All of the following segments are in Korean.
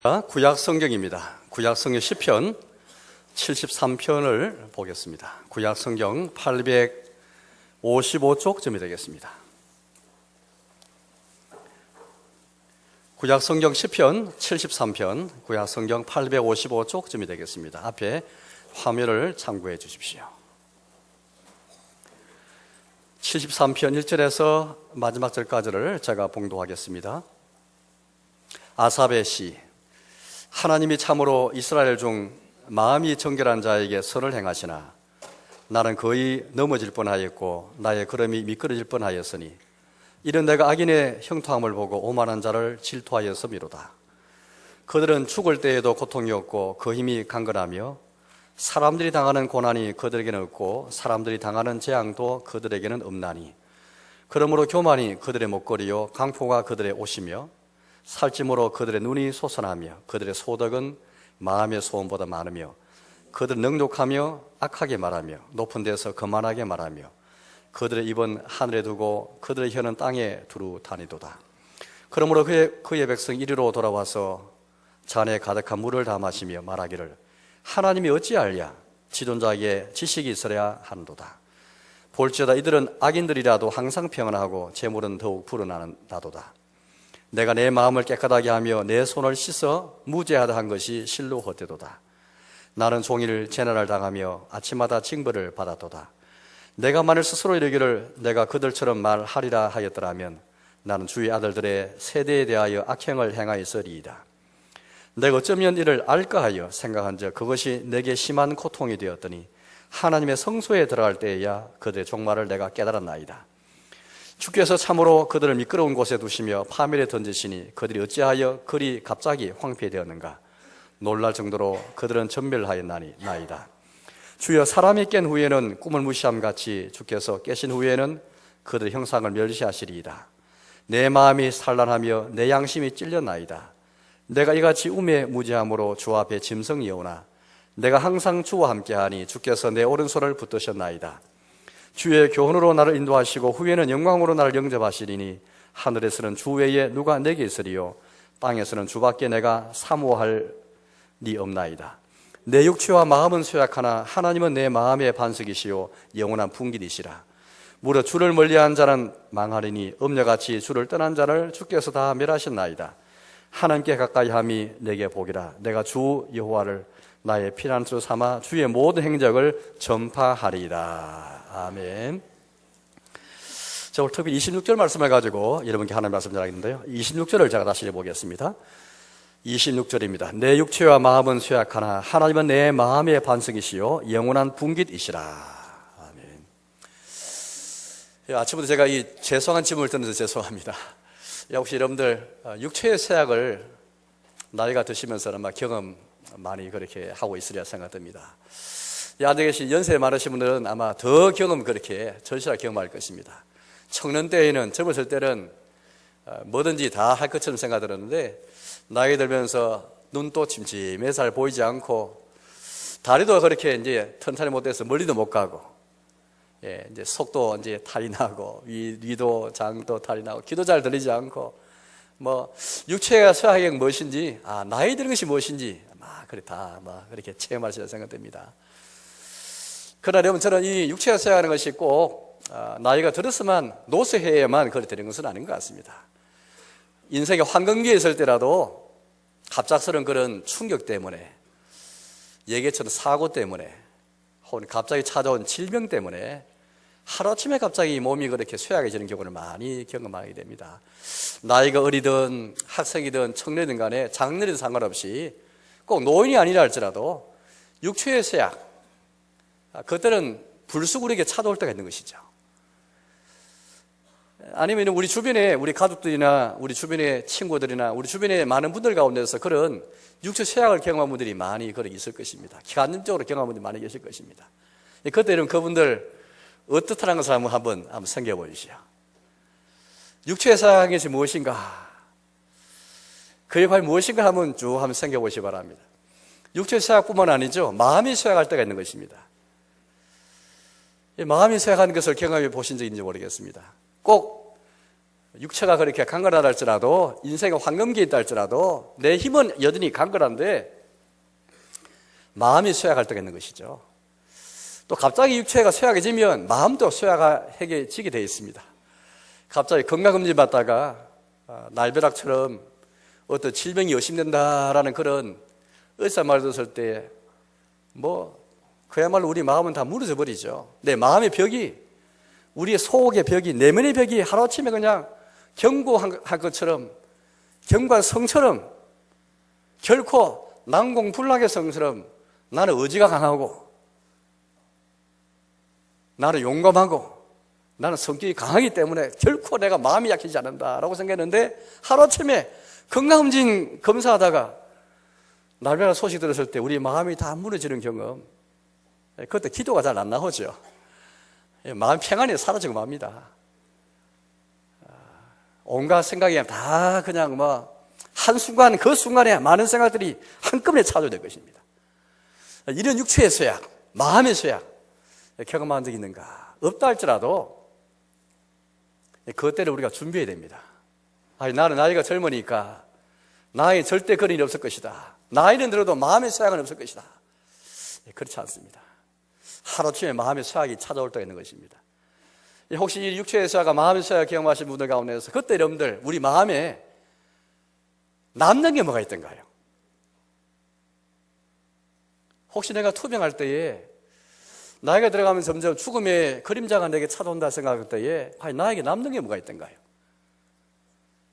구약 성경입니다. 구약 성경 시편 73편을 보겠습니다. 구약 성경 855쪽쯤이 되겠습니다. 구약 성경 시편 73편, 구약 성경 855쪽쯤이 되겠습니다. 앞에 화면을 참고해 주십시오. 73편 1절에서 마지막 절까지를 제가 봉독하겠습니다. 아삽의 시. 하나님이 참으로 이스라엘 중 마음이 정결한 자에게 선을 행하시나 나는 거의 넘어질 뻔하였고 나의 걸음이 미끄러질 뻔하였으니 이런 내가 악인의 형통함을 보고 오만한 자를 질투하였음이로다. 그들은 죽을 때에도 고통이 없고 그 힘이 강건하며 사람들이 당하는 고난이 그들에게는 없고 사람들이 당하는 재앙도 그들에게는 없나니 그러므로 교만이 그들의 목걸이요 강포가 그들의 옷이며 살찜으로 그들의 눈이 솟아나며 그들의 소득은 마음의 소원보다 많으며 그들은 능욕하며 악하게 말하며 높은 데서 거만하게 말하며 그들의 입은 하늘에 두고 그들의 혀는 땅에 두루 다니도다. 그러므로 그의 백성 이리로 돌아와서 잔에 가득한 물을 다 마시며 말하기를 하나님이 어찌알랴 지존자에게 지식이 있어야 하는도다. 볼지어다 이들은 악인들이라도 항상 평안하고 재물은 더욱 불어나도다. 내가 내 마음을 깨끗하게 하며 내 손을 씻어 무죄하다 한 것이 실로 헛되도다. 나는 종일 재난을 당하며 아침마다 징벌을 받았도다. 내가 만일 스스로 이르기를 내가 그들처럼 말하리라 하였더라면 나는 주의 아들들의 세대에 대하여 악행을 행하였으리이다. 내가 어쩌면 이를 알까 하여 생각한 적 그것이 내게 심한 고통이 되었더니 하나님의 성소에 들어갈 때에야 그들의 종말을 내가 깨달았나이다. 주께서 참으로 그들을 미끄러운 곳에 두시며 파멸에 던지시니 그들이 어찌하여 그리 갑자기 황폐되었는가. 놀랄 정도로 그들은 전멸하였나이다. 주여 사람이 깬 후에는 꿈을 무시함같이 주께서 깨신 후에는 그들의 형상을 멸시하시리이다. 내 마음이 산란하며 내 양심이 찔렸나이다. 내가 이같이 우매 무지함으로 주 앞에 짐승이오나 내가 항상 주와 함께하니 주께서 내 오른손을 붙드셨나이다. 주의 교훈으로 나를 인도하시고 후에는 영광으로 나를 영접하시리니 하늘에서는 주 외에 누가 내게 있으리요 땅에서는 주밖에 내가 사모할 리 없나이다. 내 육체와 마음은 쇠약하나 하나님은 내 마음의 반석이시요 영원한 분깃이시라. 무릇 주를 멀리한 자는 망하리니 음녀같이 주를 떠난 자를 주께서 다 멸하셨나이다. 하나님께 가까이 함이 내게 복이라. 내가 주 여호와를 나의 피난처로 삼아 주의 모든 행적을 전파하리이다. 아멘. 자, 오늘 특히 26절 말씀을 가지고 여러분께 하나님 말씀 전하겠는데요. 26절을 제가 다시 읽어보겠습니다. 26절입니다. 내 육체와 마음은 쇠약하나 하나님은 내 마음의 반석이시요 영원한 분깃이시라. 아멘. 아침부터 제가 이 죄송한 질문을 던져서 죄송합니다. 혹시 여러분들 육체의 쇠약을 나이가 드시면서는 아마 경험 많이 그렇게 하고 있으리라 생각됩니다. 앉아 계신 연세 많으신 분들은 아마 더 경험 그렇게 절실하게 경험할 것입니다. 청년 때에는 젊었을 때는 뭐든지 다 할 것처럼 생각들었는데 나이 들면서 눈도 침침해 잘 보이지 않고 다리도 그렇게 이제 튼튼히 못돼서 멀리도 못 가고 이제 속도 이제 탈이 나고 위도 장도 탈이 나고 귀도 잘 들리지 않고 뭐 육체가 쇠약이 무엇인지 나이 드는 것이 무엇인지 그래 다 그렇게 체험하시라 생각됩니다. 그러나 여러분 저는 이 육체가 쇠약하는 것이 꼭 나이가 들었으면 노쇠해야만 그렇게 되는 것은 아닌 것 같습니다. 인생의 황금기에 있을 때라도 갑작스러운 그런 충격 때문에 예기처럼 사고 때문에 혹은 갑자기 찾아온 질병 때문에 하루아침에 갑자기 몸이 그렇게 쇠약해지는 경우를 많이 경험하게 됩니다. 나이가 어리든 학생이든 청년이든 간에 장년이든 상관없이 꼭 노인이 아니라 할지라도 육체의 쇠약 그것들은 불쑥 찾아올 때가 있는 것이죠. 아니면 우리 주변에 우리 가족들이나 우리 주변의 친구들이나 우리 주변의 많은 분들 가운데서 그런 육체 쇠약을 경험한 분들이 많이 그렇게 있을 것입니다. 간접적으로 경험한 분들이 많이 계실 것입니다. 그때는 그분들 어떻다는 것을 한번 생각해 보시죠. 육체의 쇠약한 것이 무엇인가? 그게 과연 무엇인가 한번 생각해 보시기 바랍니다. 육체의 쇠약뿐만 아니죠. 마음이 쇠약할 때가 있는 것입니다. 마음이 쇠약한 것을 경험해 보신 적이 있는지 모르겠습니다. 꼭 육체가 그렇게 강건하다 할지라도, 인생의 황금기에 있다 할지라도 내 힘은 여전히 강건한데 마음이 쇠약할 때가 있는 것이죠. 또 갑자기 육체가 쇠약해지면 마음도 쇠약해지게 되어 있습니다. 갑자기 건강검진 받다가 날벼락처럼 어떤 질병이 의심된다라는 그런 의사 말 들었을 때 그야말로 우리 마음은 다 무너져 버리죠. 내 마음의 벽이, 우리의 속의 벽이, 내면의 벽이 하루아침에 그냥 견고한 것처럼, 견고한 성처럼, 결코 난공불락의 성처럼 나는 의지가 강하고, 나는 용감하고, 나는 성격이 강하기 때문에 결코 내가 마음이 약해지지 않는다라고 생각했는데, 하루아침에 건강검진 검사하다가 날벼락 소식 들었을 때 우리 마음이 다 무너지는 경험, 그때 기도가 잘 안 나오죠. 마음 평안이 사라지고 맙니다. 온갖 생각이 다 그냥 한순간, 그 순간에 많은 생각들이 한꺼번에 찾아올 것입니다. 이런 육체의 쇠약, 마음의 쇠약 경험한 적이 있는가? 없다 할지라도 그때를 우리가 준비해야 됩니다. 나는 나이가 젊으니까 나에게 절대 그런 일이 없을 것이다. 나이는 들어도 마음의 쇠약은 없을 것이다. 그렇지 않습니다. 하루아침에 마음의 쇠약이 찾아올 때가 있는 것입니다. 혹시 이 육체의 쇠약과 마음의 쇠약 경험하신 분들 가운데서 그때 여러분들 우리 마음에 남는 게 뭐가 있던가요? 혹시 내가 투병할 때에 나이가 들어가면 점점 죽음의 그림자가 내게 찾아온다 생각할 때에 과연 나에게 남는 게 뭐가 있던가요?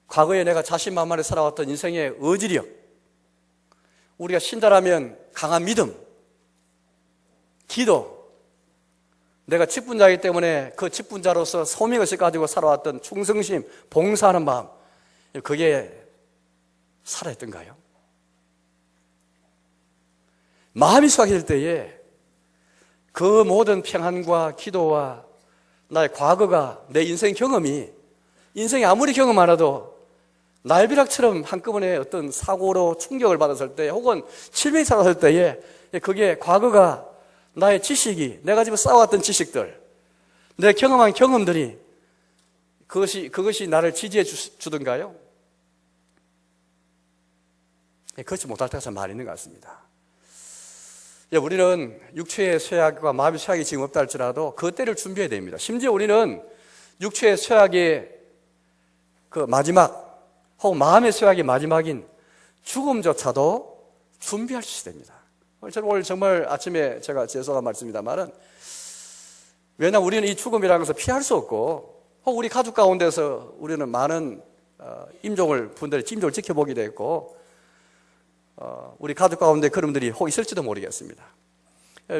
과거에 내가 자신만만히 살아왔던 인생의 의지력, 우리가 신자라면 강한 믿음, 기도, 내가 직분자이기 때문에 그 직분자로서 소명의식 가지고 살아왔던 충성심, 봉사하는 마음, 그게 살아있던가요? 마음이 쇠약해질 때에 그 모든 평안과 기도와 나의 과거가, 내 인생 경험이, 인생에 아무리 경험 안 해도 날벼락처럼 한꺼번에 어떤 사고로 충격을 받았을 때, 혹은 질병이 찾아왔을 때에 그게 과거가 나의 지식이, 내가 지금 쌓아왔던 지식들, 내 경험한 경험들이 그것이 나를 지지해 주던가요? 그렇지 못할 때가 참 많이 있는 것 같습니다. 우리는 육체의 쇠약과 마음의 쇠약이 지금 없다 할지라도 그 때를 준비해야 됩니다. 심지어 우리는 육체의 쇠약의 그 마지막, 혹은 마음의 쇠약의 마지막인 죽음조차도 준비할 수 있어야 됩니다. 저는 오늘 정말 아침에 제가 죄송한 말씀입니다만은, 왜냐하면 우리는 이 죽음이라는 것을 피할 수 없고, 혹 우리 가족 가운데서 우리는 많은 분들의 임종을 지켜보기도 했고, 우리 가족 가운데 그런 분들이 혹 있을지도 모르겠습니다.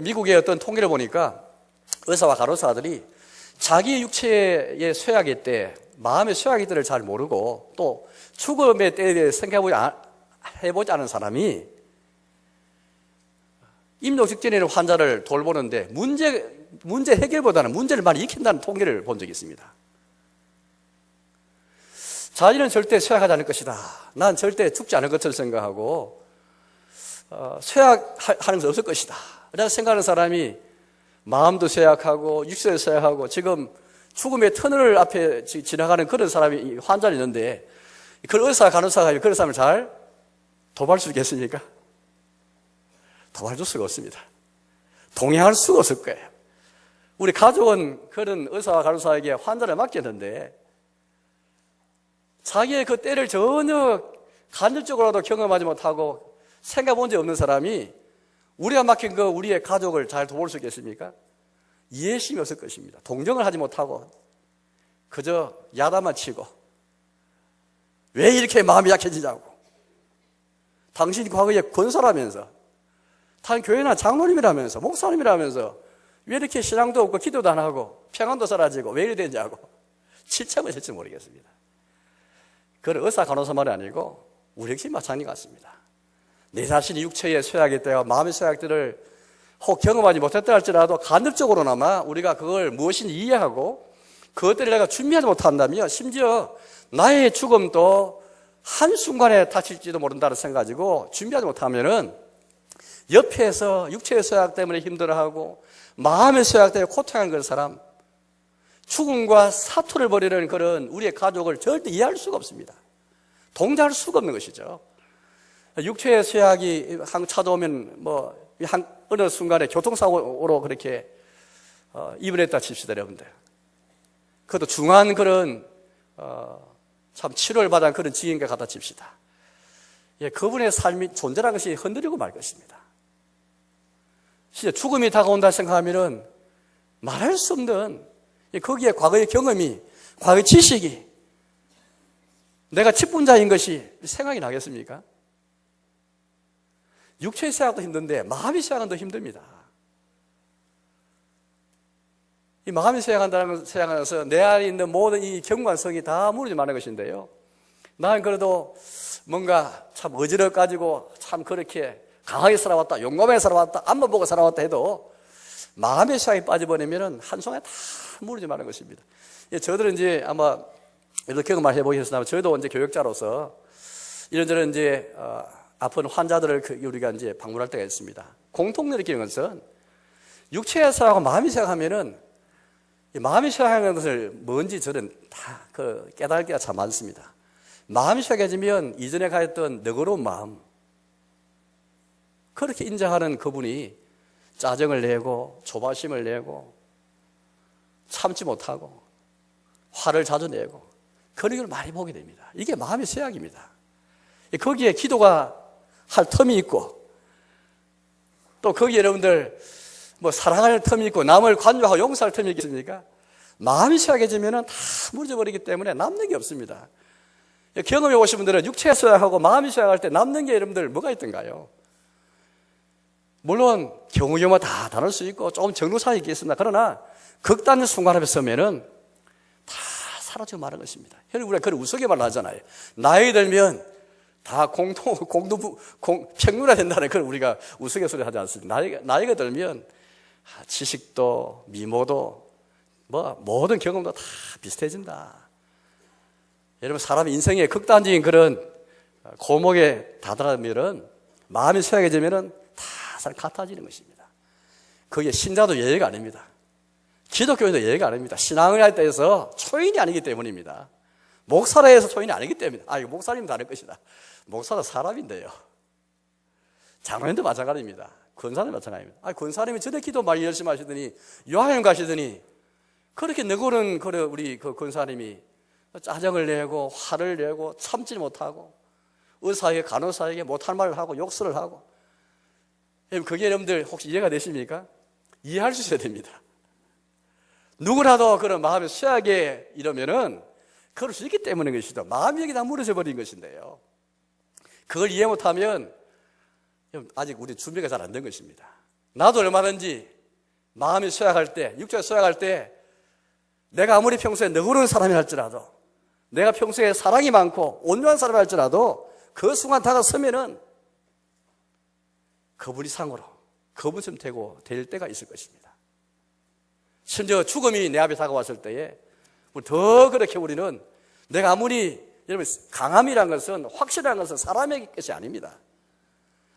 미국의 어떤 통계를 보니까 의사와 간호사들이 자기 육체의 쇠약의 때, 마음의 쇠약의 때를 잘 모르고 또 죽음의 때에 대해 생각해보지 않은 사람이 임종 직전에는 환자를 돌보는데 문제 해결보다는 문제를 많이 익힌다는 통계를 본 적이 있습니다. 자기는 절대 쇠약하지 않을 것이다. 난 절대 죽지 않을 것을 생각하고 쇠약하는 것은 없을 것이다. 라고 생각하는 사람이 마음도 쇠약하고 육체도 쇠약하고 지금 죽음의 터널 앞에 지나가는 그런 사람이, 환자가 있는데 그 의사, 간호사가 그런 사람을 잘 도와줄 수 있겠습니까? 도와줄 수가 없습니다. 동행할 수가 없을 거예요. 우리 가족은 그런 의사와 간호사에게 환자를 맡겼는데 자기의 그 때를 전혀 간접적으로라도 경험하지 못하고 생각해 본 적 없는 사람이 우리가 맡긴 우리의 가족을 잘 도울 수 있겠습니까? 이해심이 없을 것입니다. 동정을 하지 못하고 그저 야단만 치고 왜 이렇게 마음이 약해지냐고, 당신이 과거에 권사라면서, 다른 교회나 장로님이라면서, 목사님이라면서 왜 이렇게 신앙도 없고 기도도 안 하고 평안도 사라지고 왜 이래 되냐고 질책을 했을지 모르겠습니다. 그건 의사 간호사만이 아니고 우리 역시 마찬가지 같습니다. 내 자신이 육체의 쇠약일 때와 마음의 쇠약들을 혹 경험하지 못했다 할지라도 간접적으로나마 우리가 그걸 무엇인지 이해하고 그것들을 내가 준비하지 못한다면, 심지어 나의 죽음도 한순간에 닥칠지도 모른다는 생각 가지고 준비하지 못하면은 옆에서 육체의 쇠약 때문에 힘들어하고 마음의 쇠약 때문에 고통하는 그런 사람, 죽음과 사투를 벌이는 그런 우리의 가족을 절대 이해할 수가 없습니다. 동조할 수가 없는 것이죠. 육체의 쇠약이 찾아오면 어느 순간에 교통사고로 그렇게 입원했다 칩시다, 여러분들. 그것도 중한 그런 참 치료를 받은 그런 지인과 갖다 칩시다. 예, 그분의 삶이 존재라는 것이 흔들리고 말 것입니다. 진짜 죽음이 다가온다 생각하면은 말할 수 없는 거기에 과거의 경험이, 과거의 지식이 내가 직분자인 것이 생각이 나겠습니까? 육체의 생각도 힘든데 마음이 생각은 힘듭니다. 이 마음이 생각하면서 내 안에 있는 모든 이 경관성이 다 무너져 마는 것인데요. 나는 그래도 뭔가 참 어지러 가지고 참 그렇게 강하게 살아왔다, 용감하게 살아왔다, 앞만 보고 살아왔다 해도 마음의 생각이 빠져버리면 한순간에 다 무너져 마는 것입니다. 저들은 이제 아마 이렇게 경험을 해보셨으면 저희도 이제 교육자로서 이런저런 이제 아픈 환자들을 우리가 이제 방문할 때가 있습니다. 공통적으로 느끼는 것은 육체의 생각하고 마음이 생각하면은 이 마음이 생각하는 것을 뭔지 저는 다 깨달을 때가 참 많습니다. 마음이 생각해지면 이전에 가졌던 너그러운 마음, 그렇게 인정하는 그분이 짜증을 내고 조바심을 내고 참지 못하고 화를 자주 내고 그런 걸 많이 보게 됩니다. 이게 마음의 쇠약입니다. 거기에 기도가 할 틈이 있고 또 거기에 여러분들 사랑할 틈이 있고 남을 관조하고 용서할 틈이 있겠습니까? 마음이 쇠약해지면 다 무너져버리기 때문에 남는 게 없습니다. 경험해 보신 분들은 육체가 쇠약하고 마음이 쇠약할 때 남는 게 여러분들 뭐가 있던가요? 물론 경우경우 다 다를 수 있고 조금 정도 차이 있겠습니다. 그러나 극단의 순간 앞에 서면은 다 사라지고 마는 것입니다. 우리가 그걸 우스갯말로 하잖아요. 나이 들면 다 평균화 된다는 걸 우리가 우스갯소리 하지 않습니다. 나이가 들면 지식도 미모도 모든 경험도 다 비슷해진다. 여러분, 사람 인생의 극단적인 그런 고목에 다다르면은 마음이 쇠약해지면은 다 같아지는 것입니다. 그게 신자도 예외가 아닙니다. 기독교인도 예외가 아닙니다. 신앙을 할 때에서 초인이 아니기 때문입니다. 목사라 해서 초인이 아니기 때문입니다. 이거 목사님 다를 것이다. 목사도 사람인데요. 장로님도 마찬가지입니다. 권사님 마찬가지입니다. 권사님이 전에 기도 많이 열심히 하시더니 요한여행 가시더니 그렇게 너그러운 우리 그 권사님이 짜증을 내고 화를 내고 참지 못하고 의사에게 간호사에게 못할 말을 하고 욕설을 하고, 그게 여러분들 혹시 이해가 되십니까? 이해할 수 있어야 됩니다. 누구라도 그런 마음이 쇠하게 이러면은 그럴 수 있기 때문인 것이죠. 마음이 여기 다 무너져 버린 것인데요. 그걸 이해 못하면 아직 우리 준비가 잘 안 된 것입니다. 나도 얼마든지 마음이 쇠약할 때, 육체가 쇠약할 때 내가 아무리 평소에 너그러운 사람이 할지라도, 내가 평소에 사랑이 많고 온유한 사람이 할지라도 그 순간 다가서면은 그분이 상으로, 그분처럼 되고 될 때가 있을 것입니다. 심지어 죽음이 내 앞에 다가왔을 때에 더 그렇게 우리는, 내가 아무리, 여러분, 강함이란 것은, 확실한 것은 사람의 것이 아닙니다.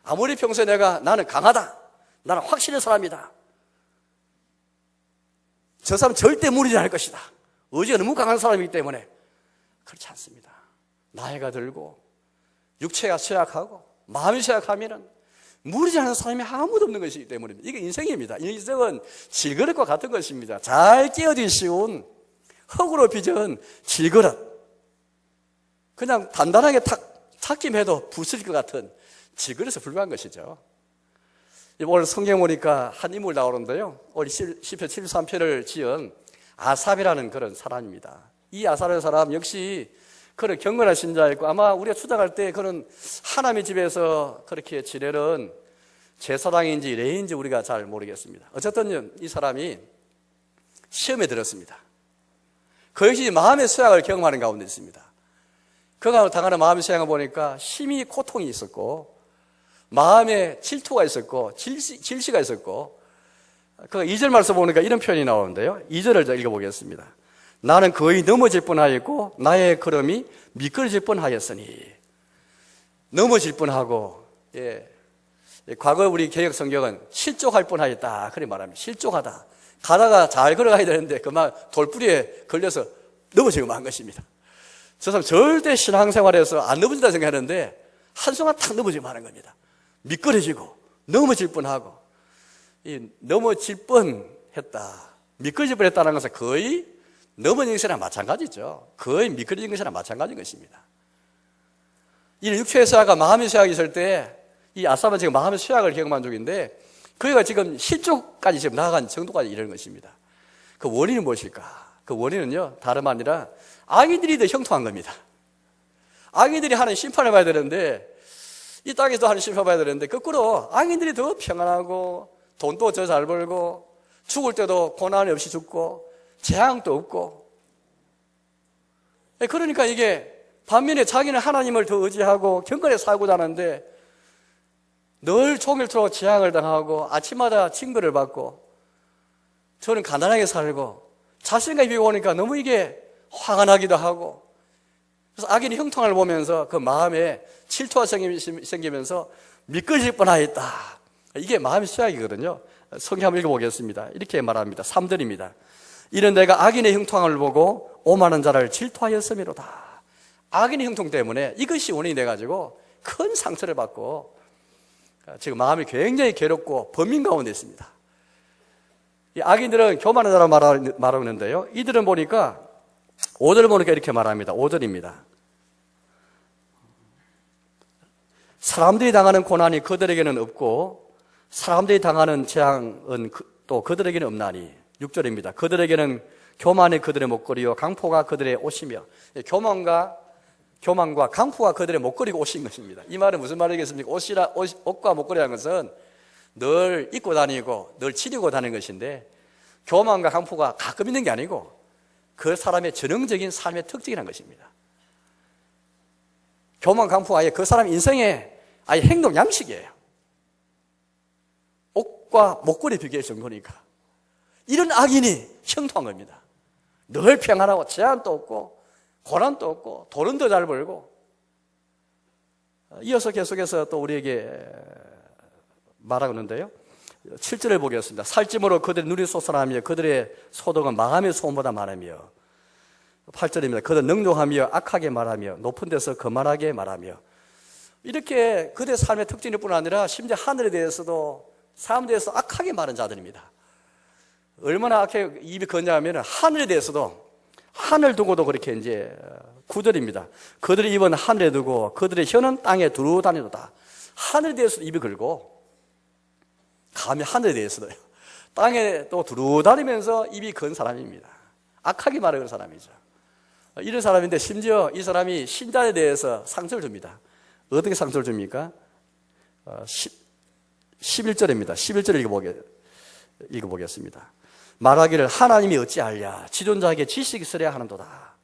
아무리 평소에 나는 강하다, 나는 확실한 사람이다, 저 사람 절대 무리지 않을 것이다, 의지가 너무 강한 사람이기 때문에, 그렇지 않습니다. 나이가 들고 육체가 쇠약하고 마음이 쇠약하면은 무리지 않는 사람이 아무도 없는 것이기 때문입니다. 이게 인생입니다. 인생은 질그릇과 같은 것입니다. 잘 깨어지기 쉬운 흙으로 빚은 질그릇, 그냥 단단하게 탁김해도 부서질 것 같은 질그릇에 불과한 것이죠. 오늘 성경 보니까 한 인물 나오는데요, 우리 시편 73편을 지은 아삽이라는 그런 사람입니다. 이 아삽이라는 사람 역시 그런 경건한 신자였고, 아마 우리가 추적할 때 그런 하나님의 집에서 그렇게 지내는 제사장인지 레인지 우리가 잘 모르겠습니다. 어쨌든 이 사람이 시험에 들었습니다. 그 역시 마음의 쇠약을 경험하는 가운데 있습니다. 그가 당하는 마음의 쇠약을 보니까 심히 고통이 있었고, 마음에 질투가 있었고, 질시가 있었고, 그 2절 말씀 보니까 이런 표현이 나오는데요, 2절을 읽어보겠습니다. 나는 거의 넘어질 뻔하였고 나의 걸음이 미끄러질 뻔하였으니. 넘어질 뻔하고, 과거 우리 개혁 성경은 실족할 뻔하였다 그렇게 말합니다. 실족하다, 가다가 잘 걸어가야 되는데 그만 돌뿌리에 걸려서 넘어지고 만 것입니다. 저 사람 절대 신앙생활에서 안 넘어진다 생각하는데 한순간 탁 넘어지고 마는 겁니다. 미끄러지고 넘어질 뻔하고. 이 넘어질 뻔했다, 미끄러질 뻔했다는 것은 거의 넘어진 것이랑 마찬가지죠. 거의 미끄러진 것이랑 마찬가지인 것입니다. 이 육체의 쇠약과 마음의 쇠약이 있을 때 이 아삽은 지금 마음의 쇠약을 경험한 중인데 그가 지금 실족까지 지금 나아간 정도까지 이르는 것입니다. 그 원인은 무엇일까? 그 원인은요, 다름 아니라 악인들이 더 형통한 겁니다. 악인들이 하는 심판을 봐야 되는데, 이 땅에서 하는 심판을 봐야 되는데, 거꾸로 악인들이 더 평안하고 돈도 더 잘 벌고 죽을 때도 고난 없이 죽고 재앙도 없고. 그러니까 이게 반면에 자기는 하나님을 더 의지하고 경건에 살고자 하는데 늘 종일토록 재앙을 당하고 아침마다 징벌을 받고, 저는 가난하게 살고 자신감이 오니까 너무 이게 화가 나기도 하고, 그래서 악인의 형통을 보면서 그 마음에 질투가 생기면서 미끄러질 뻔하였다. 이게 마음의 쇠약이거든요. 성경 한번 읽어보겠습니다. 이렇게 말합니다. 3절입니다. 이는 내가 악인의 형통함을 보고 오만한 자를 질투하였음이로다. 악인의 형통 때문에 이것이 원인이 돼가지고 큰 상처를 받고 지금 마음이 굉장히 괴롭고 범민 가운데 있습니다. 이 악인들은 교만한 자라고 말하는데요, 이들은 보니까 5절 보니까 이렇게 말합니다. 5절입니다. 사람들이 당하는 고난이 그들에게는 없고 사람들이 당하는 재앙은 또 그들에게는 없나니. 6절입니다. 그들에게는 교만이 그들의 목걸이요 강포가 그들의 옷이며. 교만과 강포가 그들의 목걸이고 옷인 것입니다. 이 말은 무슨 말이겠습니까? 옷과 목걸이라는 것은 늘 입고 다니고 늘 치르고 다니는 것인데, 교만과 강포가 가끔 있는 게 아니고 그 사람의 전형적인 삶의 특징이라는 것입니다. 교만, 강포가 아예 그 사람 인생의 아예 행동 양식이에요. 옷과 목걸이 비교할 정도니까. 이런 악인이 형통한 겁니다. 늘 평안하고 제한도 없고 고난도 없고 돈은 더 잘 벌고. 이어서 계속해서 또 우리에게 말하고 있는데요, 7절을 보겠습니다. 살찜으로 그들의 눈이 솟아나며 그들의 소득은 마음의 소음보다 많으며. 8절입니다. 그들 능욕하며 악하게 말하며 높은 데서 거만하게 말하며. 이렇게 그들의 삶의 특징일 뿐 아니라 심지어 하늘에 대해서도 사람들에 대해서 악하게 말하는 자들입니다. 얼마나 악하게 입이 건냐하면 하늘에 대해서도, 하늘 두고도 그렇게 이제 9절입니다. 그들의 입은 하늘에 두고 그들의 혀는 땅에 두루 다니도다. 하늘에 대해서도 입이 걸고, 감히 하늘에 대해서도요, 땅에 또 두루 다니면서 입이 건 사람입니다. 악하게 말하는 사람이죠. 이런 사람인데 심지어 이 사람이 신자에 대해서 상처를 줍니다. 어떻게 상처를 줍니까? 11절입니다. 11절 읽어보겠습니다. 말하기를 하나님이 어찌 알랴 지존자에게 지식이 있으랴 하는도다.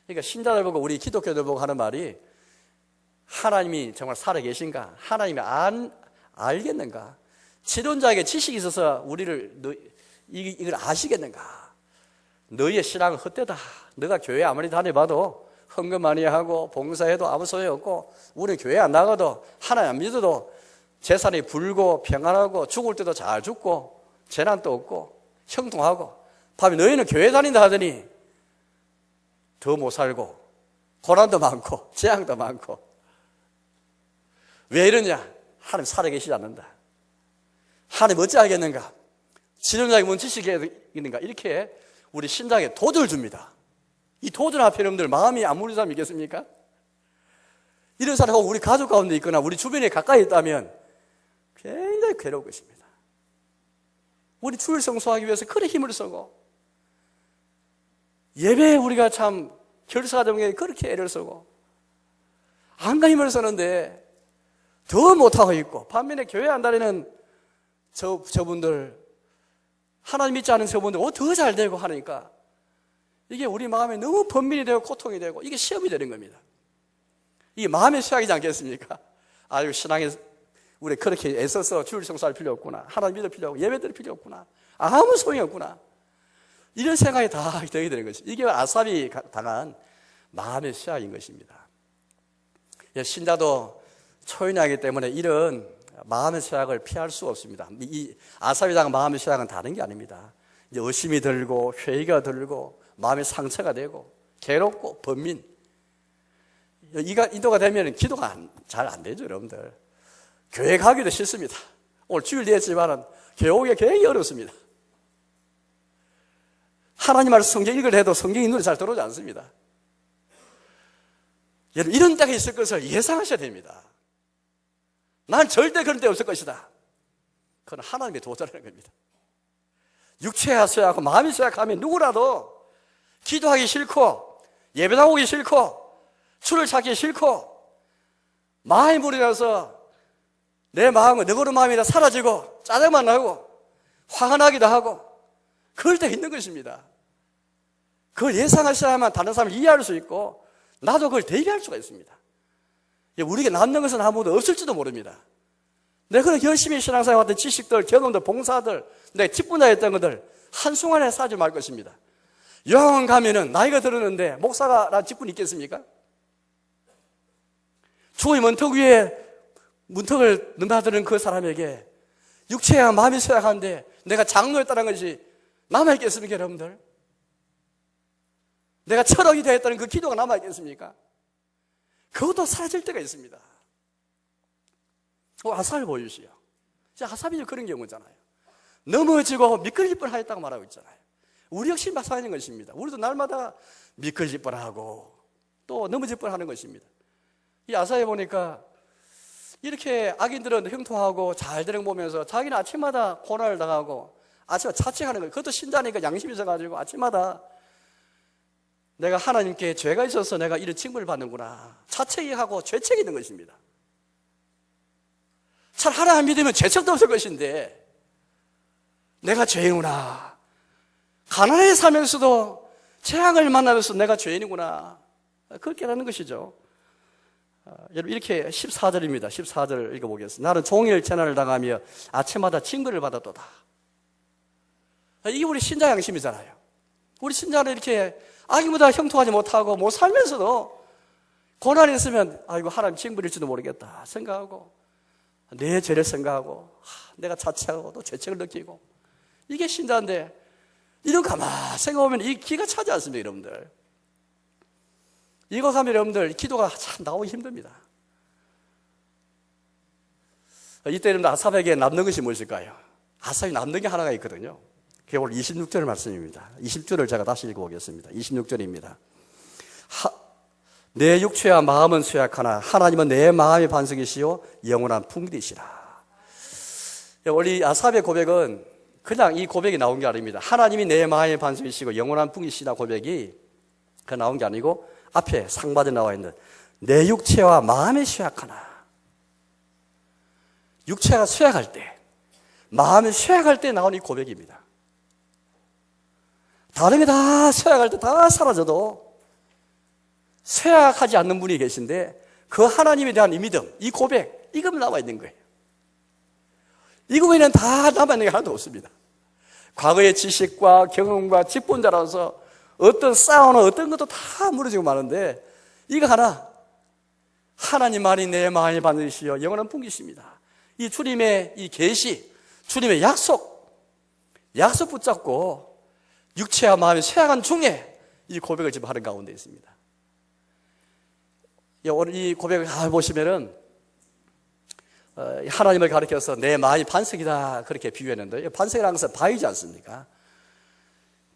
그러니까 신자들 보고 우리 기독교들 보고 하는 말이, 하나님이 정말 살아계신가? 하나님이 알겠는가? 지존자에게 지식이 있어서 이걸 아시겠는가? 너희의 신앙은 헛되다. 너가 교회 아무리 다녀봐도 헌금 많이 하고 봉사해도 아무 소용없고, 우리 교회 안 나가도 하나님 안 믿어도 재산이 불고 평안하고 죽을 때도 잘 죽고 재난도 없고 형통하고, 밤에 너희는 교회 다닌다 하더니 더 못 살고 고난도 많고 재앙도 많고. 왜 이러냐? 하나님 살아계시지 않는다. 하나님 어찌 알겠는가? 지존자에게 뭔 지식이 있는가? 이렇게 우리 신장에 도전을 줍니다. 이 도전 앞에 여러분들 마음이 안 무는 사람이 있겠습니까? 이런 사람하고 우리 가족 가운데 있거나 우리 주변에 가까이 있다면 굉장히 괴로울 것입니다. 우리 주일 성수하기 위해서 그래 힘을 쓰고, 예배에 우리가 참 결사정에 그렇게 애를 쓰고 안간 힘을 쓰는데 더 못하고 있고, 반면에 교회 안 다니는 저분들, 하나님 믿지 않은 저분들 더 잘 되고 하니까 이게 우리 마음에 너무 번민이 되고 고통이 되고, 이게 시험이 되는 겁니다. 이게 마음의 쇠약이지 않겠습니까? 아유, 신앙에 우리 그렇게 애써서 주일 성수할 필요 없구나, 하나님 믿을 필요 없고 예배 드릴 필요 없구나, 아무 소용이 없구나, 이런 생각이 다 들게 되는 것이, 이게 아삽이 당한 마음의 쇠약인 것입니다. 신자도 초인하기 때문에 이런 마음의 쇠약을 피할 수 없습니다. 이 아삽이 당한 마음의 쇠약은 다른 게 아닙니다. 이제 의심이 들고 회의가 들고 마음의 상처가 되고 괴롭고 번민, 인도가 되면 기도가 잘 안 되죠, 여러분들. 교회 가기도 싫습니다. 오늘 주일 됐지만은 교회 오기가 굉장히 어렵습니다. 하나님 말씀 성경 읽으려 해도 성경이 눈에 잘 들어오지 않습니다. 여러분, 이런 때가 있을 것을 예상하셔야 됩니다. 난 절대 그런 때 없을 것이다. 그건 하나님의 도전이라는 겁니다. 육체가 쇠약하고 마음이 쇠약하면 누구라도 기도하기 싫고 예배 나오기 싫고 주를 찾기 싫고 마음이 무너져서 내 마음은 너그러운 마음이 사라지고 짜증만 나고 화가 나기도 하고 그럴 때 있는 것입니다. 그걸 예상하셔야만 다른 사람을 이해할 수 있고 나도 그걸 대비할 수가 있습니다. 우리에게 남는 것은 아무도 없을지도 모릅니다. 내가 그렇게 열심히 신앙생활했던 지식들, 경험들, 봉사들, 내가 직분자였던 것들 한순간에 사지 말 것입니다. 요양원 가면은 나이가 들었는데 목사가 나 직분이 있겠습니까? 주의 문턱 위에 문턱을 넘나드는 그 사람에게 육체와 마음이 쇠약한데 내가 장로였다는 것이 남아있겠습니까, 여러분들? 내가 철학이 되었다는 그 기도가 남아있겠습니까? 그것도 사라질 때가 있습니다. 아삽을 보여주시오. 아삽이 그런 경우잖아요. 넘어지고 미끌릴 뻔하였다고 말하고 있잖아요. 우리 역시 마찬가지인 것입니다. 우리도 날마다 미끌릴 뻔하고 또 넘어질 뻔하는 것입니다. 이 아사에 보니까 이렇게 악인들은 형통하고 잘 되는 거 보면서 자기는 아침마다 고난을 당하고 아침에 자책하는 거예요. 그것도 신자니까 양심이 있어가지고 아침마다 내가 하나님께 죄가 있어서 내가 이런 징벌을 받는구나 자책하고 죄책이 있는 것입니다. 잘 하나님 믿으면 죄책도 없을 것인데 내가 죄인구나, 가난하게 살면서도 재앙을 만나면서 내가 죄인이구나, 그렇게 하는 것이죠. 여러분, 이렇게 14절입니다. 14절 읽어보겠습니다. 나는 종일 재난을 당하며 아침마다 징벌을 받았도다. 이게 우리 신자 양심이잖아요. 우리 신자는 이렇게 악인보다 형통하지 못하고 못 살면서도 고난이 있으면 아이고 하나님 징벌일지도 모르겠다 생각하고 내 죄를 생각하고 내가 자책하고 또 죄책을 느끼고 이게 신자인데 이런 거 가만 생각해보면 이 기가 차지 않습니다, 여러분들. 이거 가면 여러분들 기도가 참 나오기 힘듭니다. 이때 여러분들 아삽에게 남는 것이 무엇일까요? 아삽이 남는 게 하나가 있거든요. 그게 오늘 26절 말씀입니다. 20절을 제가 다시 읽어보겠습니다. 26절입니다. 내 육체와 마음은 쇠약하나 하나님은 내 마음의 반석이시요 영원한 풍기시라. 우리 아삽의 고백은 그냥 이 고백이 나온 게 아닙니다. 하나님이 내 마음의 반석이시고 영원한 풍기시라 고백이 그 나온 게 아니고 앞에 상반에 나와 있는 내 육체와 마음이 쇠약하나, 육체가 쇠약할 때, 마음이 쇠약할 때 나온 이 고백입니다. 다른 게 다 쇠약할 때 다 사라져도 쇠약하지 않는 분이 계신데 그 하나님에 대한 이 믿음, 이 고백, 이것만 남아 있는 거예요. 이거 외에는 다 남아 있는 게 하나도 없습니다. 과거의 지식과 경험과 직분자라서 어떤 싸우는 어떤 것도 다 무너지고 마는데 이거 하나, 하나님만이 내 마음이 반드시여 영원한 풍기십니다. 이 주님의 이 계시, 주님의 약속 붙잡고 육체와 마음이 쇠약한 중에 이 고백을 지금 하는 가운데 있습니다. 오늘 이 고백을 잘 보시면은 하나님을 가리켜서 내 마음이 반석이다 그렇게 비유했는데, 반석이라는 것은 바위지 않습니까?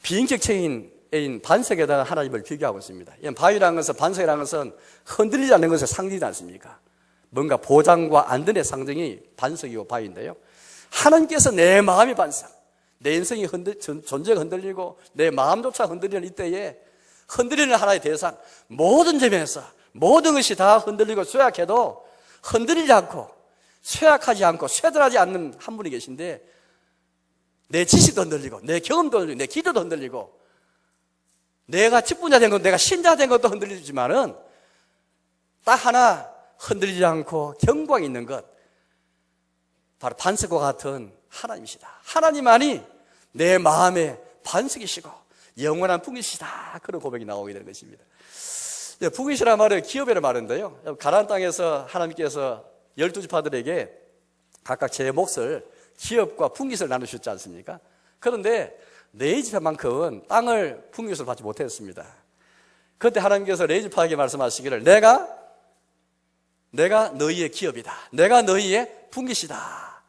비인격체인 반석에다가 하나님을 비교하고 있습니다. 바위라는 것은, 반석이라는 것은 흔들리지 않는 것을 상징이지 않습니까? 뭔가 보장과 안전의 상징이 반석이고 바위인데요, 하나님께서 내 마음이 반석, 내 인생이 존재가 흔들리고 내 마음조차 흔들리는 이때에 흔들리는 하나의 대상, 모든 점에서 모든 것이 다 흔들리고 쇠약해도 흔들리지 않고 쇠약하지 않고 쇠들하지 않는 한 분이 계신데, 내 지식도 흔들리고 내 경험도 흔들리고 내 기도도 흔들리고 내가 직분자 된 것, 내가 신자 된 것도 흔들리지만은 딱 하나 흔들리지 않고 경광이 있는 것, 바로 반석과 같은 하나님이시다. 하나님만이 내 마음의 반석이시고 영원한 풍기시다. 그런 고백이 나오게 되는 것입니다. 풍기시라는 말은 기업이라는 말인데요, 가나안 땅에서 하나님께서 12지파들에게 각각 제 몫을 기업과 풍깃을 나누셨지 않습니까? 그런데 너희 집만큼은 땅을 풍요를 받지 못했습니다. 그때 하나님께서 너희 집에게 말씀하시기를 내가 너희의 기업이다. 내가 너희의 풍깃이다.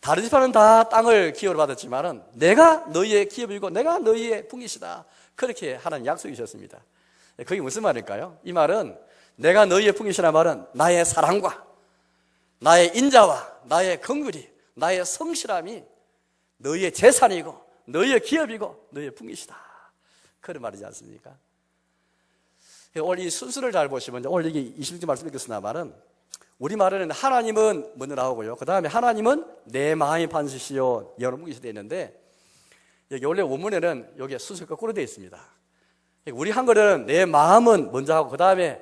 다른 집안은 다 땅을 기업으로 받았지만은 내가 너희의 기업이고 내가 너희의 풍깃이다. 그렇게 하나님 약속해 주셨습니다. 그게 무슨 말일까요? 이 말은 내가 너희의 풍깃이라는 말은 나의 사랑과 나의 인자와 나의 긍휼이 나의 성실함이 너희의 재산이고 너희의 기업이고 너희의 풍깃이다. 그런 말이지 않습니까? 오늘 이 순서를 잘 보시면 오늘 여기 20절 말씀 읽겠습니다만은 우리말에는 하나님은 먼저 나오고요. 그 다음에 하나님은 내 마음이 반드시요 여러 문이 되어 있는데 여기 원래 원문에는 여기 순서가 거꾸로 되어 있습니다. 우리 한글은 내 마음은 먼저 하고 그 다음에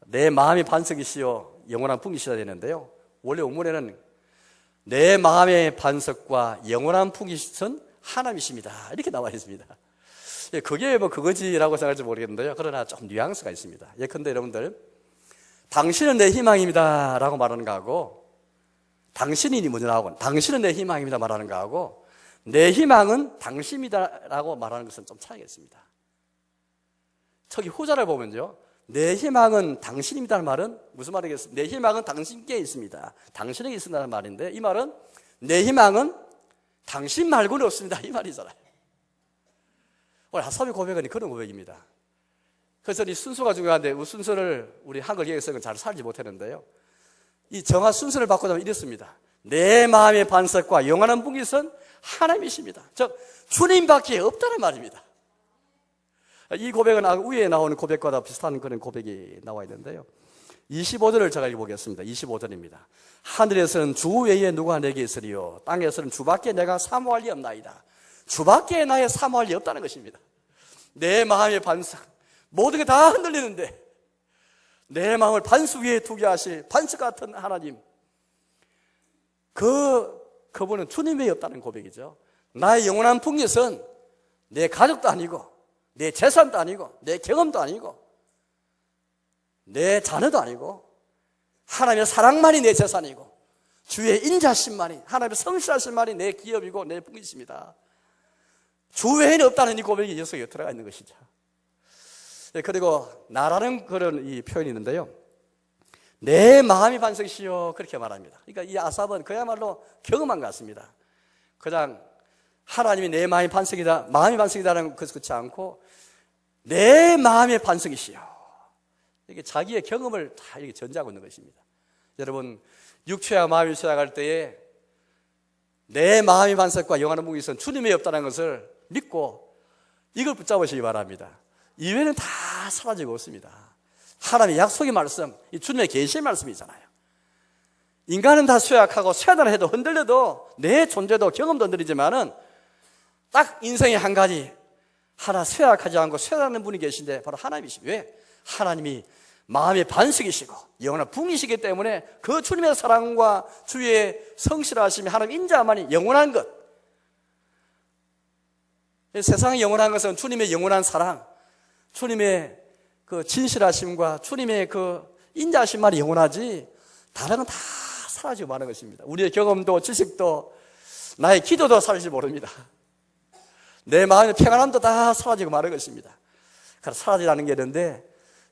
내 마음이 반석이시요 영원한 풍기시다 되는데요. 원래 원문에는 내 마음의 반석과 영원한 풍기신 하나님이십니다. 이렇게 나와 있습니다. 그게 뭐 그거지라고 생각할지 모르겠는데요. 그러나 좀 뉘앙스가 있습니다. 예컨대 여러분들 당신은 내 희망입니다 라고 말하는 거하고 당신이 먼저 나오고 당신은 내 희망입니다 말하는 거하고 내 희망은 당신이다 라고 말하는 것은 좀 차이가 있습니다. 저기 후자를 보면요, 내 희망은 당신입니다는 말은 무슨 말이겠습니까? 내 희망은 당신께 있습니다, 당신에게 있습니다는 말인데 이 말은 내 희망은 당신 말고는 없습니다 이 말이잖아요. 오늘 아삽의 고백은 그런 고백입니다. 그래서 이 순서가 중요한데 이 순서를 우리 한글 예역에서는 잘 살지 못했는데요, 이 정한 순서를 바꾸자면 이렇습니다. 내 마음의 반석과 영원한 분깃은 하나님이십니다. 즉 주님밖에 없다는 말입니다. 이 고백은 위에 나오는 고백과 비슷한 그런 고백이 나와 있는데요, 25절을 제가 읽어보겠습니다. 25절입니다. 하늘에서는 주 외에 누가 내게 있으리요 땅에서는 주밖에 내가 사모할 리 없나이다. 주밖에 나의 사모할 리 없다는 것입니다. 내 마음의 반석, 모든 게 다 흔들리는데 내 마음을 반석 위에 두게 하실 반석 같은 하나님, 그분은 주님이 없다는 고백이죠. 나의 영원한 풍요는 내 가족도 아니고 내 재산도 아니고 내 경험도 아니고 내 자녀도 아니고 하나님의 사랑만이 내 재산이고 주의 인자심만이, 하나님의 성실하심만이 내 기업이고 내 풍요입니다. 주 외에는 없다는 이 고백이 예수에 들어가 있는 것이죠. 그리고 나라는 그런 이 표현이 있는데요, 내 마음이 반석이시요 그렇게 말합니다. 그러니까 이 아삽은 그야말로 경험한 것 같습니다. 그냥 하나님이 내 마음이 반석이다, 마음이 반석이다라는 것을 그렇지 않고 내 마음의 반석이시요, 이게 자기의 경험을 다 이렇게 전제하고 있는 것입니다. 여러분 육체와 마음이 쇠약할 때에 내 마음의 반석과 영원한 무기선 주님이 없다는 것을 믿고 이걸 붙잡으시기 바랍니다. 이외에는 다 사라지고 없습니다. 하나님의 약속의 말씀, 이 주님의 계시의 말씀이잖아요. 인간은 다 쇠약하고 쇠단을 해도 흔들려도 내 존재도 경험도 흔들리지만은 딱 인생의 한 가지 하나 쇠약하지 않고 쇠단하는 분이 계신데 바로 하나님이십니다. 왜? 하나님이 마음의 반석이시고 영원한 붕이시기 때문에 그 주님의 사랑과 주의 성실하심이 하나님 인자만이 영원한 것, 세상의 영원한 것은 주님의 영원한 사랑, 주님의 그 진실하심과 주님의 그 인자하심만이 영원하지 다른 건 다 사라지고 마는 것입니다. 우리의 경험도 지식도 나의 기도도 사라지지 모릅니다. 내 마음의 평안함도 다 사라지고 마는 것입니다. 그래서 사라지라는 게 있는데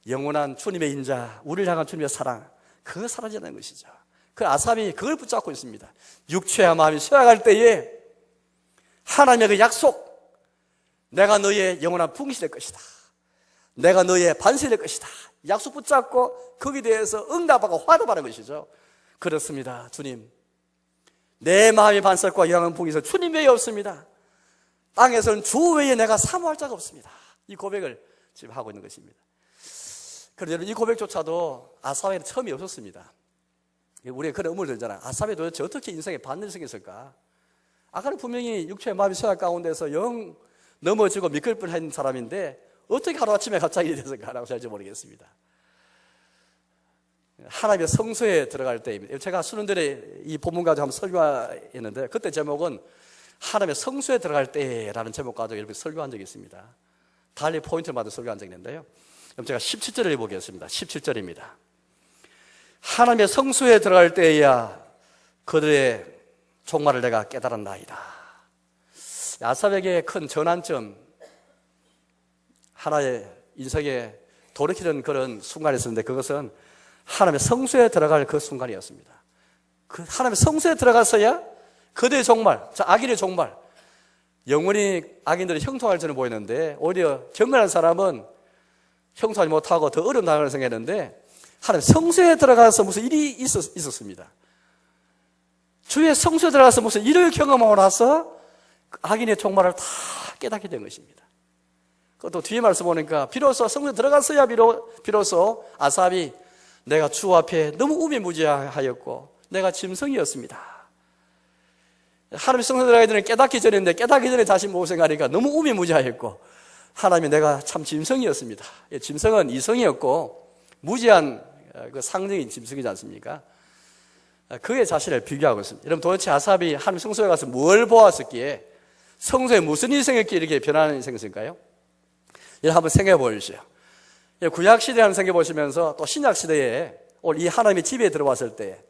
영원한 주님의 인자, 우리를 향한 주님의 사랑, 그거 사라지는 것이죠. 그 아삽이 그걸 붙잡고 있습니다. 육체와 마음이 쇠약할 때에 하나님의 그 약속, 내가 너의 영원한 풍시 될 것이다, 내가 너의 반석이 될 것이다, 약속 붙잡고 거기에 대해서 응답하고 화답하는 것이죠. 그렇습니다. 주님, 내 마음의 반석과 영원한 풍기에서 주님 외에 없습니다. 땅에서는 주 외에 내가 사모할 자가 없습니다. 이 고백을 지금 하고 있는 것입니다. 그런데 이 고백조차도 아삽에는 처음이 없었습니다. 우리가 그런 의문을 들잖아요. 아삽이 도대체 어떻게 인생에 반전이 생겼을까? 아까는 분명히 육체의 마음이 쇠약 가운데서 영 넘어지고 미끌 뻔한 사람인데 어떻게 하루아침에 갑자기 이렇게 됐을까라고 생각할지 모르겠습니다. 하나님의 성소에 들어갈 때입니다. 제가 수련들의 이 본문 가지고 한번 설교했는데 그때 제목은 하나님의 성소에 들어갈 때라는 제목 가지고 이렇게 설교한 적이 있습니다. 달리 포인트마다 설교한 적이 있는데요, 그럼 제가 17절을 읽어보겠습니다. 17절입니다. 하나님의 성소에 들어갈 때에야 그들의 종말을 내가 깨달았나이다. 아삽에게 큰 전환점, 하나의 인생에 돌이키는 그런 순간이 있었는데 그것은 하나님의 성소에 들어갈 그 순간이었습니다. 그 하나님의 성소에 들어갔어야 그들의 종말, 악인의 종말, 영원히 악인들이 형통할 줄은 보이는데 오히려 경건한 사람은 형통하지 못하고 더 어려운 당을 생겼는데 하나님 성소에 들어가서 무슨 일이 있었습니다. 주의 성소에 들어가서 무슨 일을 경험하고 나서 악인의 종말을 다 깨닫게 된 것입니다. 그것도 뒤에 말씀 보니까 비로소 성소에 들어갔어야 비로소 아삽이 내가 주 앞에 너무 우매무지하였고 내가 짐승이었습니다. 하나님 성소에 들어가기 전에 깨닫기 전인데 깨닫기 전에 다시 못 생각하니까 너무 우매무지하였고 하나님이 내가 참 짐승이었습니다. 짐승은 이성이었고 무지한 그 상징인 짐승이지 않습니까? 그의 자신을 비교하고 있습니다. 여러분 도대체 아삽이 하나님 성소에 가서 뭘 보았었기에 성소에 무슨 인생이었기에 이렇게 변하는 인생이었을까요? 여러분 한번 생각해 보십시오. 구약시대 한번 생각해 보시면서 또 신약시대에 이 하나님의 집에 들어왔을 때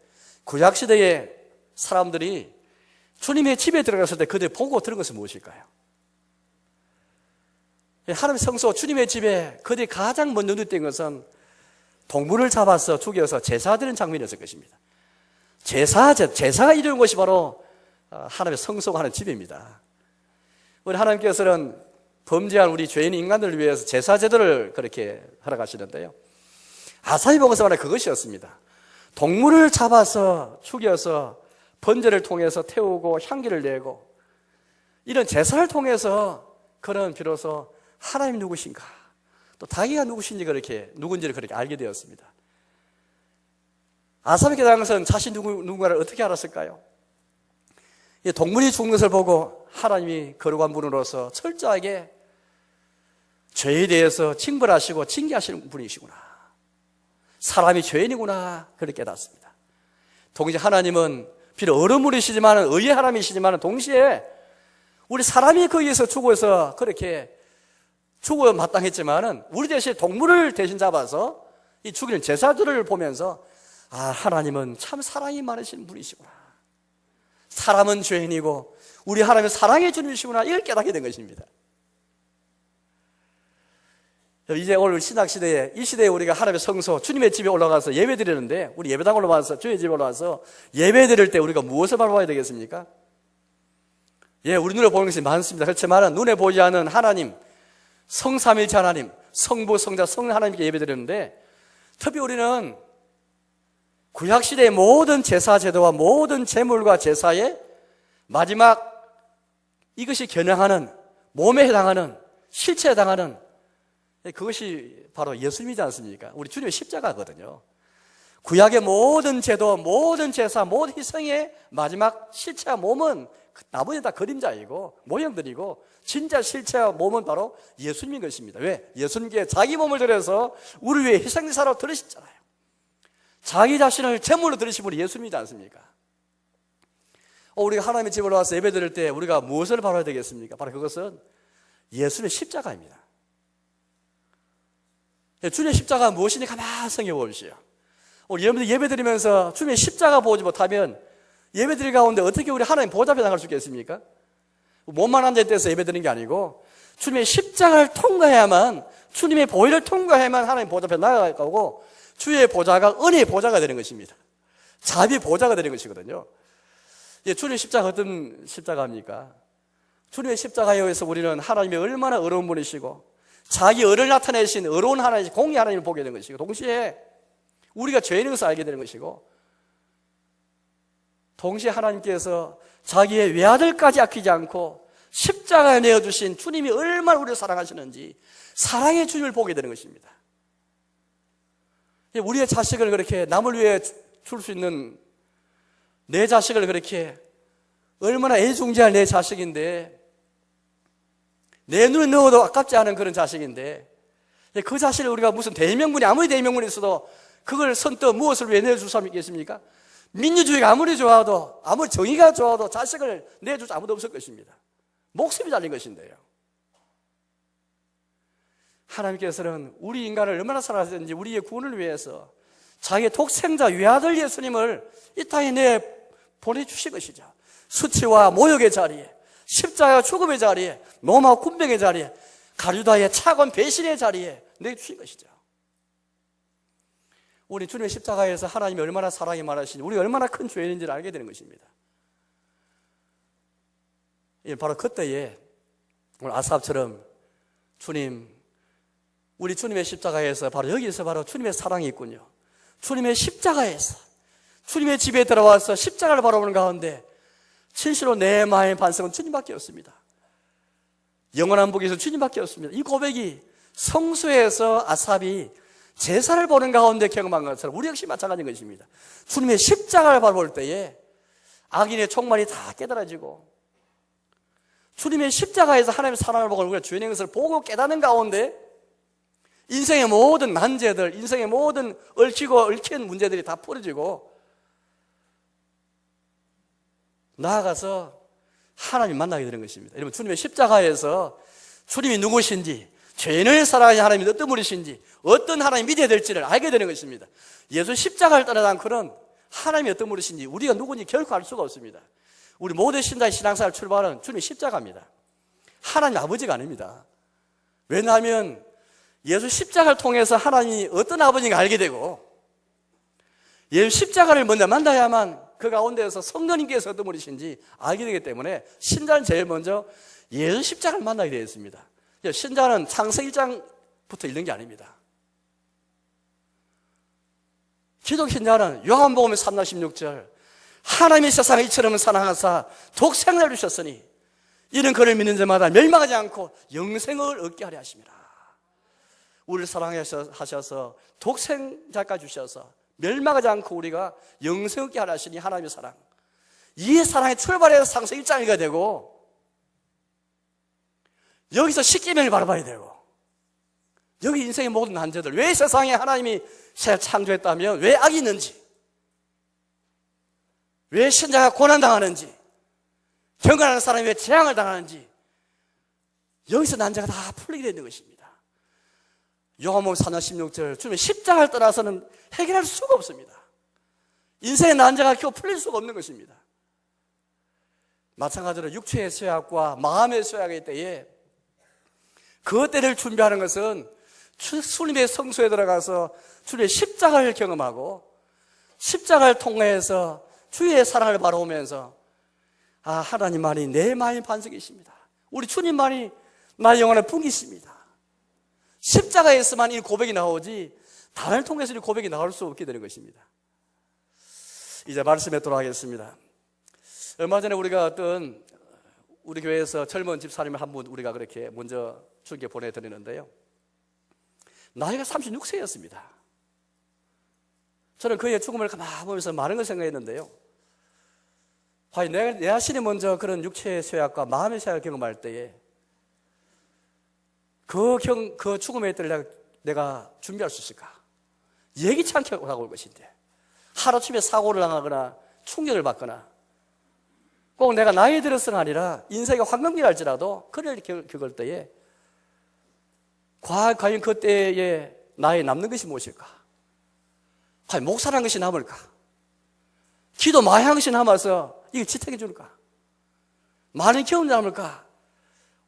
구약시대의 사람들이 주님의 집에 들어갔을 때 그들이 보고 들은 것은 무엇일까요? 하나님의 성소 주님의 집에 그들이 가장 먼저 눈에 띈 것은 동물을 잡아서 죽여서 제사드리는 장면이었을 것입니다. 제사가 이루어진 것이 바로 하나님의 성소가 하는 집입니다. 우리 하나님께서는 범죄한 우리 죄인 인간들을 위해서 제사 제도를 그렇게 허락하시는데요. 아사히 보고서 말하는 그것이었습니다. 동물을 잡아서 죽여서 번제를 통해서 태우고 향기를 내고 이런 제사를 통해서 그는 비로소 하나님이 누구신가 또 자기가 누군지를 그렇게 알게 되었습니다. 아삽에게 당선 자신 누군가를 어떻게 알았을까요? 동물이 죽는 것을 보고 하나님이 거룩한 분으로서 철저하게 죄에 대해서 징벌하시고 징계하시는 분이시구나. 사람이 죄인이구나. 그렇게 깨닫습니다. 동시에 하나님은 비록 어른물이시지만 의의 하나님이시지만 동시에 우리 사람이 거기에서 죽어서 그렇게 죽어 마땅했지만 우리 대신 동물을 대신 잡아서 이 죽이는 제사들을 보면서 하나님은 참 사랑이 많으신 분이시구나. 사람은 죄인이고 우리 하나님은 사랑의 주님이시구나. 이걸 깨닫게 된 것입니다. 이제 오늘 신학시대에 이 시대에 우리가 하나님의 성소 주님의 집에 올라가서 예배 드리는데 우리 예배당 올라가서 주의 집에 올라가서 예배 드릴 때 우리가 무엇을 바라봐야 되겠습니까? 우리 눈에 보이는 것이 많습니다. 그렇지만 눈에 보이지 않은 하나님, 성삼일체 하나님, 성부, 성자, 성령 하나님께 예배 드리는데 특히 우리는 구약시대의 모든 제사 제도와 모든 제물과 제사의 마지막 이것이 겨냥하는 몸에 해당하는 실체에 해당하는 그것이 바로 예수님이지 않습니까? 우리 주님의 십자가거든요. 구약의 모든 제도, 모든 제사, 모든 희생의 마지막 실체와 몸은 나머지는 다 그림자이고 모형들이고 진짜 실체와 몸은 바로 예수님인 것입니다. 왜? 예수님께 자기 몸을 들여서 우리 위해 희생제사로 들으셨잖아요. 자기 자신을 제물로 들으신 분이 예수님이지 않습니까? 우리가 하나님의 집에 와서 예배 드릴 때 우리가 무엇을 바라야 되겠습니까? 바로 그것은 예수님의 십자가입니다. 주님의 십자가가 무엇인지 가만히 생각해 보십시오. 여러분들 예배 드리면서 주님의 십자가 보지 못하면 예배 드릴 가운데 어떻게 우리 하나님 보좌 앞에 나갈 수 있겠습니까? 몸만 앉아있대서 예배 드리는 게 아니고 주님의 십자가를 통과해야만 주님의 보혈을 통과해야만 하나님 보좌 앞에 나아갈 거고 주의 보좌가 은혜의 보좌가 되는 것입니다. 자비의 보좌가 되는 것이거든요. 주님의 십자가 어떤 십자가입니까? 주님의 십자가에 의해서 우리는 하나님이 얼마나 어려운 분이시고 자기 의를 나타내신 어려운 하나님, 공의 하나님을 보게 되는 것이고 동시에 우리가 죄인인 것을 알게 되는 것이고 동시에 하나님께서 자기의 외아들까지 아끼지 않고 십자가에 내어주신 주님이 얼마나 우리를 사랑하시는지 사랑의 주님을 보게 되는 것입니다. 우리의 자식을 그렇게 남을 위해 줄 수 있는 내 자식을 그렇게 얼마나 애중지할 내 자식인데 내 눈에 넣어도 아깝지 않은 그런 자식인데 그 자식을 우리가 무슨 대의명분이 아무리 대의명분이 있어도 그걸 선뜻 무엇을 위해 내줄 사람이 있겠습니까? 민주주의가 아무리 좋아도 아무리 정의가 좋아도 자식을 내줄 아무도 없을 것입니다. 목숨이 달린 것인데요. 하나님께서는 우리 인간을 얼마나 사랑하셨는지 우리의 구원을 위해서 자기의 독생자 외아들 예수님을 이 땅에 보내주신 것이죠. 수치와 모욕의 자리에 십자가 죽음의 자리에, 로마 군병의 자리에, 가룟유다의 차가운 배신의 자리에 내주신 것이죠. 우리 주님의 십자가에서 하나님이 얼마나 사랑이 많으시니, 우리 얼마나 큰 죄인인지를 알게 되는 것입니다. 바로 그때에 오늘 아삽처럼 주님, 우리 주님의 십자가에서 바로 여기서 바로 주님의 사랑이 있군요. 주님의 십자가에서, 주님의 집에 들어와서 십자가를 바라보는 가운데 진실로 내 마음의 반석은 주님밖에 없습니다. 영원한 복에서 주님밖에 없습니다. 이 고백이 성소에서 아삽이 제사를 보는 가운데 경험한 것처럼 우리 역시 마찬가지인 것입니다. 주님의 십자가를 바라볼 때에 악인의 총말이 다 깨달아지고, 주님의 십자가에서 하나님의 사랑을 보고 우리가 죄인인 것을 보고 깨닫는 가운데 인생의 모든 난제들, 인생의 모든 얽히고 얽힌 문제들이 다 풀어지고 나아가서 하나님 만나게 되는 것입니다. 여러분, 주님의 십자가에서 주님이 누구신지, 죄인을 사랑하는 하나님이 어떤 분이신지, 어떤 하나님 믿어야 될지를 알게 되는 것입니다. 예수 십자가를 떠나지 않고는 하나님이 어떤 분이신지, 우리가 누군지 결코 알 수가 없습니다. 우리 모든 신자의 신앙생활 출발은 주님의 십자가입니다. 하나님 아버지가 아닙니다. 왜냐하면 예수 십자가를 통해서 하나님이 어떤 아버지인가 알게 되고, 예수 십자가를 먼저 만나야만 그 가운데에서 성령님께서 어떤 분이신지 알게 되기 때문에 신자는 제일 먼저 예수 십자가를 만나게 되어 있습니다. 신자는 창세기 1장부터 읽는 게 아닙니다. 기독 신자는 요한복음 3장 16절, 하나님이 세상을 이처럼 사랑하사 독생을 주셨으니 이는 그를 믿는 자마다 멸망하지 않고 영생을 얻게 하려 하심이라. 우리를 사랑하셔서 독생자까지 주셔서 멸망하지 않고 우리가 영생을 얻게 하려 하시니 하나님의 사랑, 이 사랑의 출발에서 창세기 1장이가 되고, 여기서 십계명을 바라봐야 되고, 여기 인생의 모든 난제들, 왜 세상에 하나님이 새 창조했다면 왜 악이 있는지, 왜 신자가 고난당하는지, 경건하는 사람이 왜 재앙을 당하는지, 여기서 난제가 다 풀리게 되는 것입니다. 요한복음 4장 16절, 주님의 십자가를 떠나서는 해결할 수가 없습니다. 인생의 난제가 겨우 풀릴 수가 없는 것입니다. 마찬가지로 육체의 쇠약과 마음의 쇠약일 때에 그 때를 준비하는 것은 주님의 성소에 들어가서 주님의 십자가를 경험하고, 십자가를 통해서 주의 사랑을 바라보면서, 아, 하나님만이 내 마음의 반석이십니다. 우리 주님만이 나의 영혼의 분기십니다. 십자가에서만 이 고백이 나오지 다른 통해서 이 고백이 나올 수 없게 되는 것입니다. 이제 말씀에 돌아가겠습니다. 얼마 전에 우리가 어떤 우리 교회에서 젊은 집사님을 한 분 우리가 그렇게 먼저 주께 보내드리는데요, 나이가 36세였습니다. 저는 그의 죽음을 가만히 보면서 많은 걸 생각했는데요, 과연 내 자신이 먼저 그런 육체의 쇠약과 마음의 쇠약을 경험할 때에 그 죽음의 때를 내가 준비할 수 있을까? 예기치 않게 다가올 것인데, 하루아침에 사고를 당하거나 충격을 받거나, 꼭 내가 나이 들어서가 아니라 인생의 황금기랄지라도 그를 겪을 때에 과연 그때에 나에 남는 것이 무엇일까? 과연 목사라는 것이 남을까? 기도 많이 한 것이 남아서 이걸 지탱해 줄까? 많은 경험이 남을까?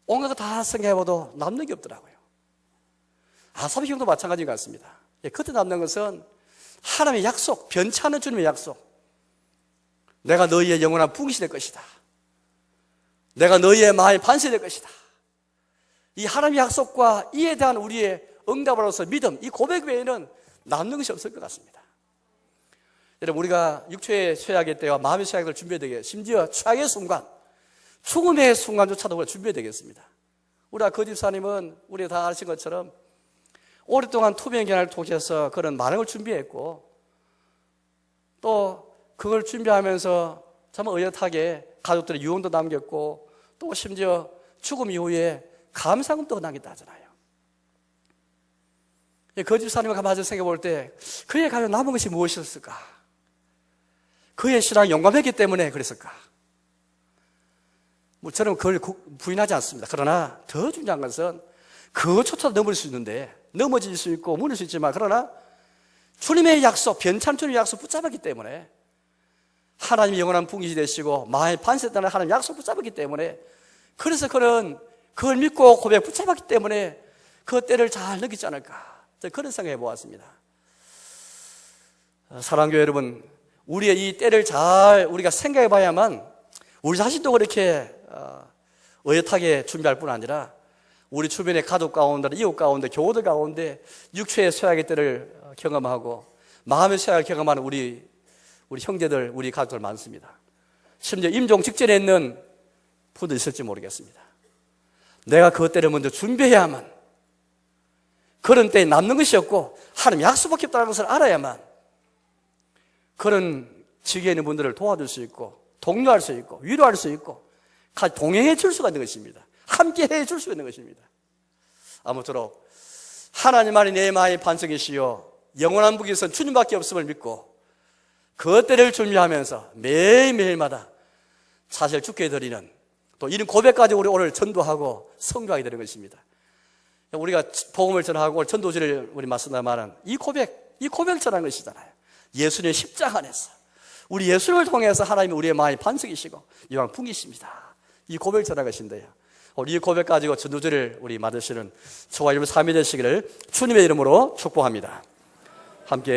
온갖 거 다 생각해봐도 남는 게 없더라고요. 아삽의 경우도 마찬가지인 것 같습니다. 그때 남는 것은 하나님의 약속, 변치 않는 주님의 약속. 내가 너희의 영원한 분깃이 될 것이다. 내가 너희의 마음의 반석이 될 것이다. 이 하나님의 약속과 이에 대한 우리의 응답으로서 믿음, 이 고백 외에는 남는 것이 없을 것 같습니다. 여러분, 우리가 육체의 쇠약의 때와 마음의 쇠약을 준비해야 되겠습니다. 심지어 최악의 순간, 죽음의 순간조차도 우리가 준비해야 되겠습니다. 우리가 그 집사님은 우리가 다 아신 것처럼 오랫동안 투병기간을 통해서 그런 많은 걸 준비했고, 또 그걸 준비하면서 참 의젓하게 가족들의 유언도 남겼고, 또 심지어 죽음 이후에 감사금도 남겼다 하잖아요. 그 집사님을 가만히 생각해 볼 때 그의 가장 남은 것이 무엇이었을까? 그의 신앙이 용감했기 때문에 그랬을까? 저는 그걸 부인하지 않습니다. 그러나 더 중요한 것은 그것조차도 넘을 수 있는데, 넘어질 수 있고 무너질 수 있지만, 그러나 주님의 약속, 변찬 주님의 약속 붙잡았기 때문에, 하나님이 영원한 분깃이 되시고 마음의 반석이 되는 하나님 약속 붙잡았기 때문에 그래서 그는 그걸 믿고 고백 붙잡았기 때문에 그 때를 잘 느끼지 않을까, 그런 생각해 보았습니다. 사랑교회 여러분, 우리의 이 때를 잘 우리가 생각해 봐야만 우리 자신도 그렇게 의젓하게 준비할 뿐 아니라 우리 주변의 가족 가운데, 이웃 가운데, 교우들 가운데 육체의 쇠약의 때를 경험하고 마음의 쇠약을 경험하는 우리 형제들, 우리 가족들 많습니다. 심지어 임종 직전에 있는 분도 있을지 모르겠습니다. 내가 그 때를 먼저 준비해야만, 그런 때에 남는 것이 없고 하나님 약속밖에 없다는 것을 알아야만 그런 지기에 있는 분들을 도와줄 수 있고 독려할 수 있고 위로할 수 있고 같이 동행해 줄 수가 있는 것입니다. 함께 해 줄 수 있는 것입니다. 아무쪼록 하나님만이 내 마음의 반석이시요 영원한 북에선 주님밖에 없음을 믿고 그 때를 준비하면서 매일매일마다 사실 주께 드리는, 또 이런 고백까지 우리 오늘 전도하고 성교하게 되는 것입니다. 우리가 복음을 전하고 전도지를 우리 맞선다마는 이 고백을 전하는 것이잖아요. 예수님의 십자가 안에서 우리 예수를 통해서 하나님이 우리의 마음의 반석이시고 영광 풍기십니다. 이 고백을 전하는 것인데요, 이 고백 가지고 전도지를 우리 맞으시는 저와 여러분 삶이 되시기를 주님의 이름으로 축복합니다. 함께